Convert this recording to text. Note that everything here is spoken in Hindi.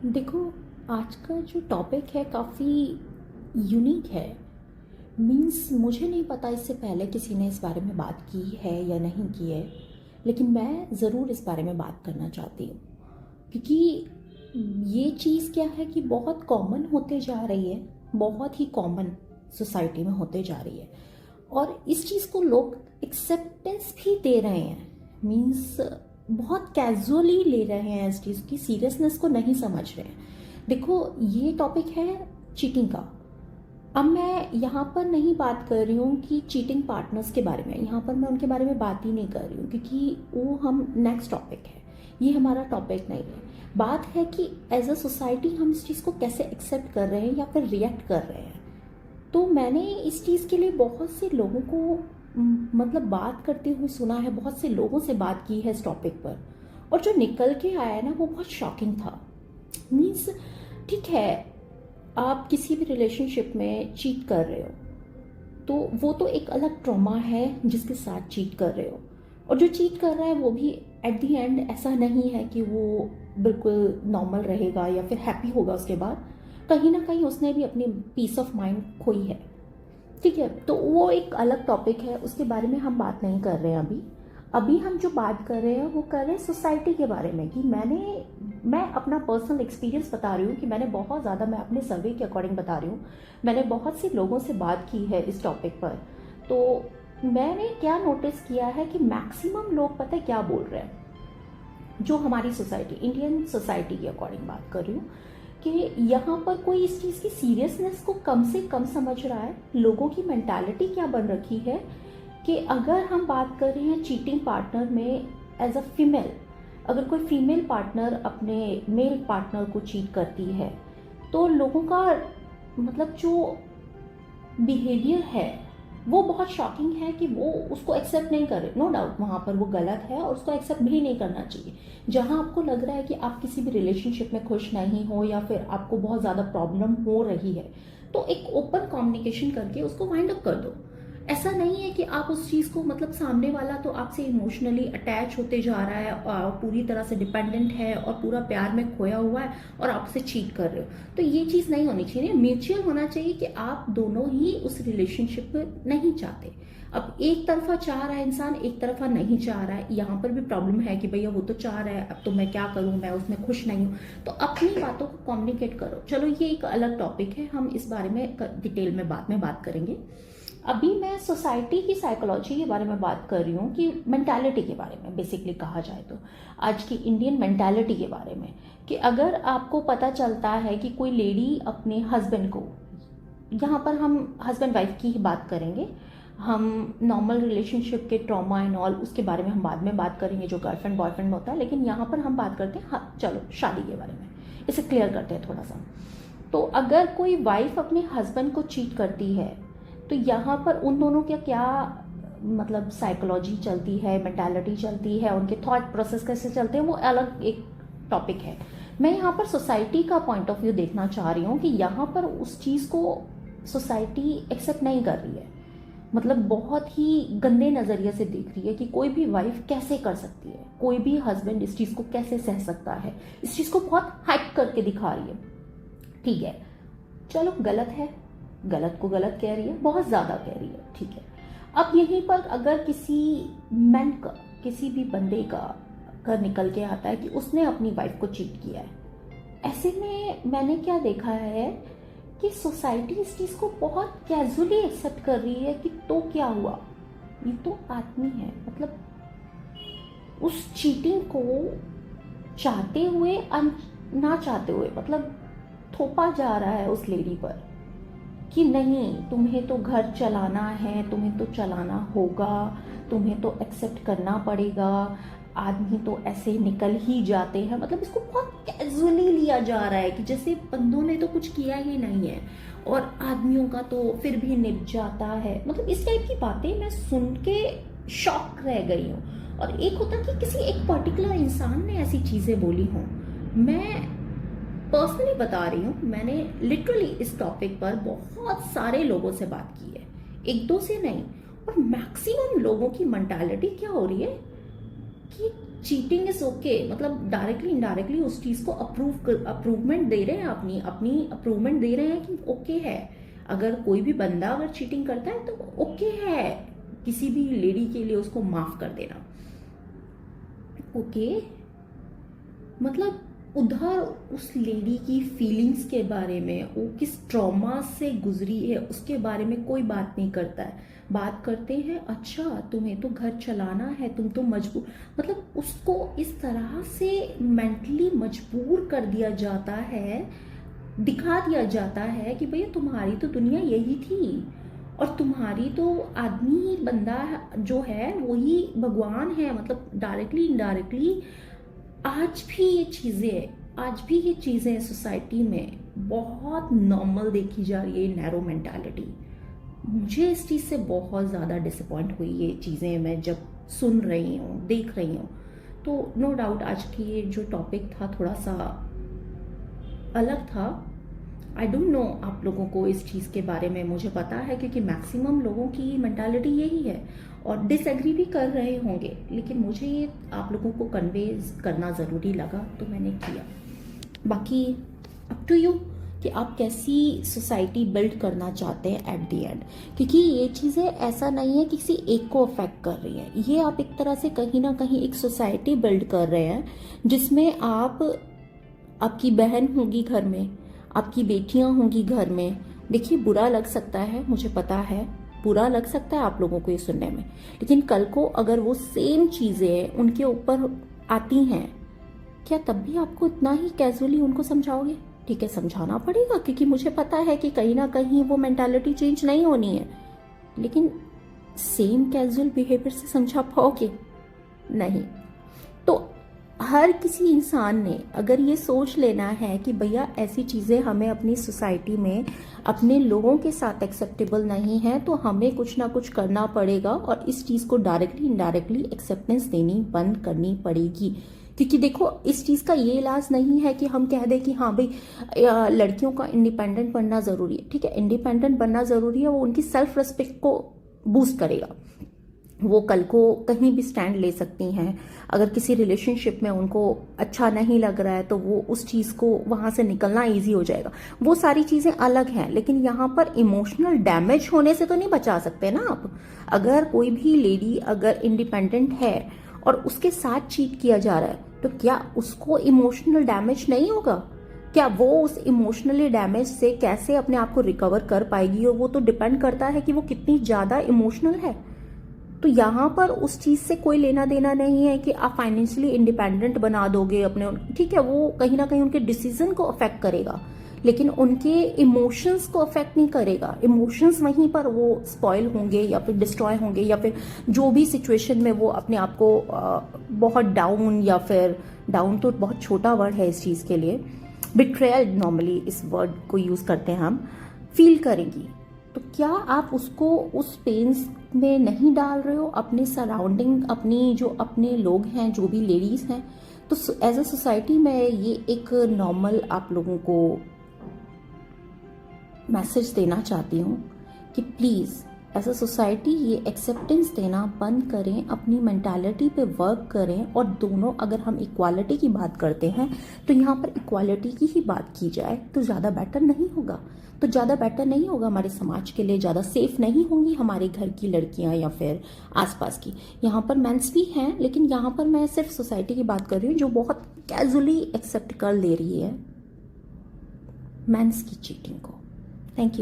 देखो, आज का जो टॉपिक है काफ़ी यूनिक है। मीन्स मुझे नहीं पता इससे पहले किसी ने इस बारे में बात की है या नहीं की है, लेकिन मैं ज़रूर इस बारे में बात करना चाहती हूँ क्योंकि ये चीज़ क्या है कि बहुत कॉमन होते जा रही है, बहुत ही कॉमन सोसाइटी में होते जा रही है और इस चीज़ को लोग एक्सेप्टेंस भी दे रहे हैं। मीन्स बहुत कैजुअली ले रहे हैं, इस चीज़ की सीरियसनेस को नहीं समझ रहे हैं। देखो, ये टॉपिक है चीटिंग का। अब मैं यहाँ पर नहीं बात कर रही हूँ कि चीटिंग पार्टनर्स के बारे में, यहाँ पर मैं उनके बारे में बात ही नहीं कर रही हूँ क्योंकि वो हम नेक्स्ट टॉपिक है, ये हमारा टॉपिक नहीं है। बात है कि एज अ सोसाइटी हम इस चीज़ को कैसे एक्सेप्ट कर रहे हैं या फिर रिएक्ट कर रहे हैं। तो मैंने इस चीज़ के लिए बहुत से लोगों को मतलब बात करते हुए सुना है, बहुत से लोगों से बात की है इस टॉपिक पर, और जो निकल के आया ना वो बहुत शॉकिंग था। मीन्स ठीक है, आप किसी भी रिलेशनशिप में चीट कर रहे हो तो वो तो एक अलग ट्रॉमा है जिसके साथ चीट कर रहे हो, और जो चीट कर रहा है वो भी एट दी एंड ऐसा नहीं है कि वो बिल्कुल नॉर्मल रहेगा या फिर हैप्पी होगा। उसके बाद कहीं ना कहीं उसने भी अपनी पीस ऑफ माइंड खोई है। ठीक है, तो वो एक अलग टॉपिक है, उसके बारे में हम बात नहीं कर रहे हैं अभी। अभी हम जो बात कर रहे हैं वो कर रहे हैं सोसाइटी के बारे में कि मैं अपना पर्सनल एक्सपीरियंस बता रही हूँ कि मैंने बहुत ज़्यादा, मैं अपने सर्वे के अकॉर्डिंग बता रही हूँ, मैंने बहुत से लोगों से बात की है इस टॉपिक पर। तो मैंने क्या नोटिस किया है कि मैक्सिमम लोग पता है क्या बोल रहे हैं, जो हमारी सोसाइटी, इंडियन सोसाइटी के अकॉर्डिंग बात कर रही हूँ, कि यहाँ पर कोई इस चीज़ की सीरियसनेस को कम से कम समझ रहा है। लोगों की मेंटालिटी क्या बन रखी है कि अगर हम बात कर रहे हैं चीटिंग पार्टनर में, एज अ फीमेल, अगर कोई फीमेल पार्टनर अपने मेल पार्टनर को चीट करती है तो लोगों का मतलब जो बिहेवियर है वो बहुत शॉकिंग है कि वो उसको एक्सेप्ट नहीं कर रहे। नो डाउट वहाँ पर वो गलत है और उसको एक्सेप्ट भी नहीं करना चाहिए। जहाँ आपको लग रहा है कि आप किसी भी रिलेशनशिप में खुश नहीं हो या फिर आपको बहुत ज़्यादा प्रॉब्लम हो रही है, तो एक ओपन कम्युनिकेशन करके उसको वाइंड अप कर दो। ऐसा नहीं है कि आप उस चीज़ को, मतलब सामने वाला तो आपसे इमोशनली अटैच होते जा रहा है और पूरी तरह से डिपेंडेंट है और पूरा प्यार में खोया हुआ है और आपसे चीट कर रहे हो, तो ये चीज़ नहीं होनी चाहिए। म्यूचुअल होना चाहिए कि आप दोनों ही उस रिलेशनशिप में नहीं चाहते। अब एक तरफा चाह रहा है इंसान, एक तरफा नहीं चाह रहा है, यहाँ पर भी प्रॉब्लम है कि भैया वो तो चाह रहा है, अब तो मैं क्या करूँ, मैं उसमें खुश नहीं हूँ। तो अपनी बातों को कम्युनिकेट करो। चलो, ये एक अलग टॉपिक है, हम इस बारे में डिटेल में बाद में बात करेंगे। अभी मैं सोसाइटी की साइकोलॉजी के बारे में बात कर रही हूँ, कि मेंटालिटी के बारे में बेसिकली कहा जाए तो आज की इंडियन मेंटालिटी के बारे में, कि अगर आपको पता चलता है कि कोई लेडी अपने हस्बैंड को, यहाँ पर हम हस्बैंड वाइफ की ही बात करेंगे, हम नॉर्मल रिलेशनशिप के ट्रॉमा एंड ऑल उसके बारे में हम बाद में बात करेंगे, जो गर्लफ्रेंड बॉयफ्रेंड में होता है, लेकिन यहाँ पर हम बात करते हैं, हाँ चलो शादी के बारे में, इसे क्लियर करते हैं थोड़ा सा। तो अगर कोई वाइफ अपने हस्बैंड को चीट करती है तो यहाँ पर उन दोनों का क्या मतलब साइकोलॉजी चलती है, मेंटालिटी चलती है, उनके थॉट प्रोसेस कैसे चलते हैं, वो अलग एक टॉपिक है। मैं यहाँ पर सोसाइटी का पॉइंट ऑफ व्यू देखना चाह रही हूँ कि यहाँ पर उस चीज़ को सोसाइटी एक्सेप्ट नहीं कर रही है, मतलब बहुत ही गंदे नज़रिए से देख रही है कि कोई भी वाइफ कैसे कर सकती है, कोई भी हस्बैंड इस चीज़ को कैसे सह सकता है, इस चीज़ को बहुत हाइप करके दिखा रही है। ठीक है, चलो गलत है, गलत को गलत कह रही है, बहुत ज़्यादा कह रही है, ठीक है। अब यहीं पर अगर किसी मैन का, किसी भी बंदे का घर निकल के आता है कि उसने अपनी वाइफ को चीट किया है, ऐसे में मैंने क्या देखा है कि सोसाइटी इस चीज़ को बहुत कैजुअली एक्सेप्ट कर रही है कि तो क्या हुआ, ये तो आदमी है। मतलब उस चीटिंग को चाहते हुए ना चाहते हुए मतलब थोपा जा रहा है उस लेडी पर कि नहीं, तुम्हें तो घर चलाना है, तुम्हें तो चलाना होगा, तुम्हें तो एक्सेप्ट करना पड़ेगा, आदमी तो ऐसे निकल ही जाते हैं। मतलब इसको बहुत कैजुअली लिया जा रहा है कि जैसे बंदों ने तो कुछ किया ही नहीं है और आदमियों का तो फिर भी निभ जाता है। मतलब इस टाइप की बातें मैं सुन के शॉक रह गई हूँ। और एक होता कि किसी एक पर्टिकुलर इंसान ने ऐसी चीज़ें बोली हों। मैं पर्सनली बता रही हूँ, मैंने लिटरली इस टॉपिक पर बहुत सारे लोगों से बात की है, एक दो से नहीं, और मैक्सिमम लोगों की मेंटालिटी क्या हो रही है कि चीटिंग इज ओके, मतलब डायरेक्टली इनडायरेक्टली उस चीज को अप्रूवमेंट दे रहे हैं, अपनी अपनी अप्रूवमेंट दे रहे हैं कि ओके है। अगर कोई भी बंदा अगर चीटिंग करता है तो ओके है किसी भी लेडी के लिए उसको माफ कर देना, ओके। मतलब उधर उस लेडी की फीलिंग्स के बारे में, वो किस ट्रॉमा से गुजरी है उसके बारे में कोई बात नहीं करता है। बात करते हैं अच्छा तुम्हें तो घर चलाना है, तुम तो मजबूर, मतलब उसको इस तरह से मेंटली मजबूर कर दिया जाता है, दिखा दिया जाता है कि भैया तुम्हारी तो दुनिया यही थी और तुम्हारी तो आदमी बंदा जो है वही भगवान है। मतलब डायरेक्टली इनडायरेक्टली आज भी ये चीज़ें सोसाइटी में बहुत नॉर्मल देखी जा रही है, नैरो मेंटालिटी। मुझे इस चीज़ से बहुत ज़्यादा डिसअपॉइंट हुई ये चीज़ें मैं जब सुन रही हूँ, देख रही हूँ। तो नो डाउट आज की ये जो टॉपिक था थोड़ा सा अलग था। आई डोंट नो आप लोगों को इस चीज़ के बारे में, मुझे पता है क्योंकि मैक्सिमम लोगों की मेंटालिटी यही है और डिसएग्री भी कर रहे होंगे, लेकिन मुझे ये आप लोगों को कन्वे करना ज़रूरी लगा तो मैंने किया। बाकी अप टू यू कि आप कैसी सोसाइटी बिल्ड करना चाहते हैं एट द एंड, क्योंकि ये चीज़ें ऐसा नहीं है कि किसी एक को अफेक्ट कर रही है, ये आप एक तरह से कहीं ना कहीं एक सोसाइटी बिल्ड कर रहे हैं जिसमें आपकी बहन होगी घर में, आपकी बेटियां होंगी घर में। देखिए बुरा लग सकता है, मुझे पता है बुरा लग सकता है आप लोगों को ये सुनने में, लेकिन कल को अगर वो सेम चीज़ें उनके ऊपर आती हैं, क्या तब भी आपको इतना ही कैजुअली उनको समझाओगे? ठीक है, समझाना पड़ेगा क्योंकि मुझे पता है कि कहीं ना कहीं वो मेंटालिटी चेंज नहीं होनी है, लेकिन सेम कैजुअल बिहेवियर से समझा पाओगे? नहीं। तो हर किसी इंसान ने अगर ये सोच लेना है कि भैया ऐसी चीज़ें हमें अपनी सोसाइटी में अपने लोगों के साथ एक्सेप्टेबल नहीं है, तो हमें कुछ ना कुछ करना पड़ेगा और इस चीज़ को डायरेक्टली इनडायरेक्टली एक्सेप्टेंस देनी बंद करनी पड़ेगी। क्योंकि देखो इस चीज़ का ये इलाज नहीं है कि हम कह दें कि हाँ भाई लड़कियों का इंडिपेंडेंट बनना ज़रूरी है। ठीक है, इंडिपेंडेंट बनना ज़रूरी है, वो उनकी सेल्फ रिस्पेक्ट को बूस्ट करेगा, वो कल को कहीं भी स्टैंड ले सकती हैं। अगर किसी रिलेशनशिप में उनको अच्छा नहीं लग रहा है तो वो उस चीज़ को वहाँ से निकलना इजी हो जाएगा। वो सारी चीज़ें अलग हैं, लेकिन यहाँ पर इमोशनल डैमेज होने से तो नहीं बचा सकते ना आप। अगर कोई भी लेडी अगर इंडिपेंडेंट है और उसके साथ चीट किया जा रहा है तो क्या उसको इमोशनल डैमेज नहीं होगा? क्या वो उस इमोशनली डैमेज से कैसे अपने आप को रिकवर कर पाएगी? और वो तो डिपेंड करता है कि वो कितनी ज़्यादा इमोशनल है। तो यहाँ पर उस चीज़ से कोई लेना देना नहीं है कि आप फाइनेंशियली इंडिपेंडेंट बना दोगे अपने, ठीक है, वो कहीं ना कहीं उनके डिसीजन को अफेक्ट करेगा, लेकिन उनके इमोशंस को अफेक्ट नहीं करेगा। इमोशंस वहीं पर वो स्पॉइल होंगे या फिर डिस्ट्रॉय होंगे, या फिर जो भी सिचुएशन में वो अपने आप को बहुत डाउन, या फिर डाउन तो बहुत छोटा वर्ड है इस चीज़ के लिए, बिट्रेयल नॉर्मली इस वर्ड को यूज़ करते हैं हम, फील करेंगी। तो क्या आप उसको उस पेन्स में नहीं डाल रहे हो? अपने सराउंडिंग, अपनी जो अपने लोग हैं, जो भी लेडीज़ हैं, तो एज अ सोसाइटी में ये एक नॉर्मल आप लोगों को मैसेज देना चाहती हूँ कि प्लीज़ एज अ सोसाइटी ये एक्सेप्टेंस देना बंद करें, अपनी मेंटालिटी पे वर्क करें। और दोनों, अगर हम इक्वालिटी की बात करते हैं तो यहाँ पर इक्वालिटी की ही बात की जाए तो ज़्यादा बेटर नहीं होगा? तो ज़्यादा बेटर नहीं होगा हमारे समाज के लिए, ज़्यादा सेफ नहीं होंगी हमारे घर की लड़कियाँ या फिर आसपास की। यहाँ पर मेंस भी हैं, लेकिन यहाँ पर मैं सिर्फ सोसाइटी की बात कर रही हूँ जो बहुत कैजुअली एक्सेप्ट कर ले रही है मेंस की चीटिंग को। Thank you.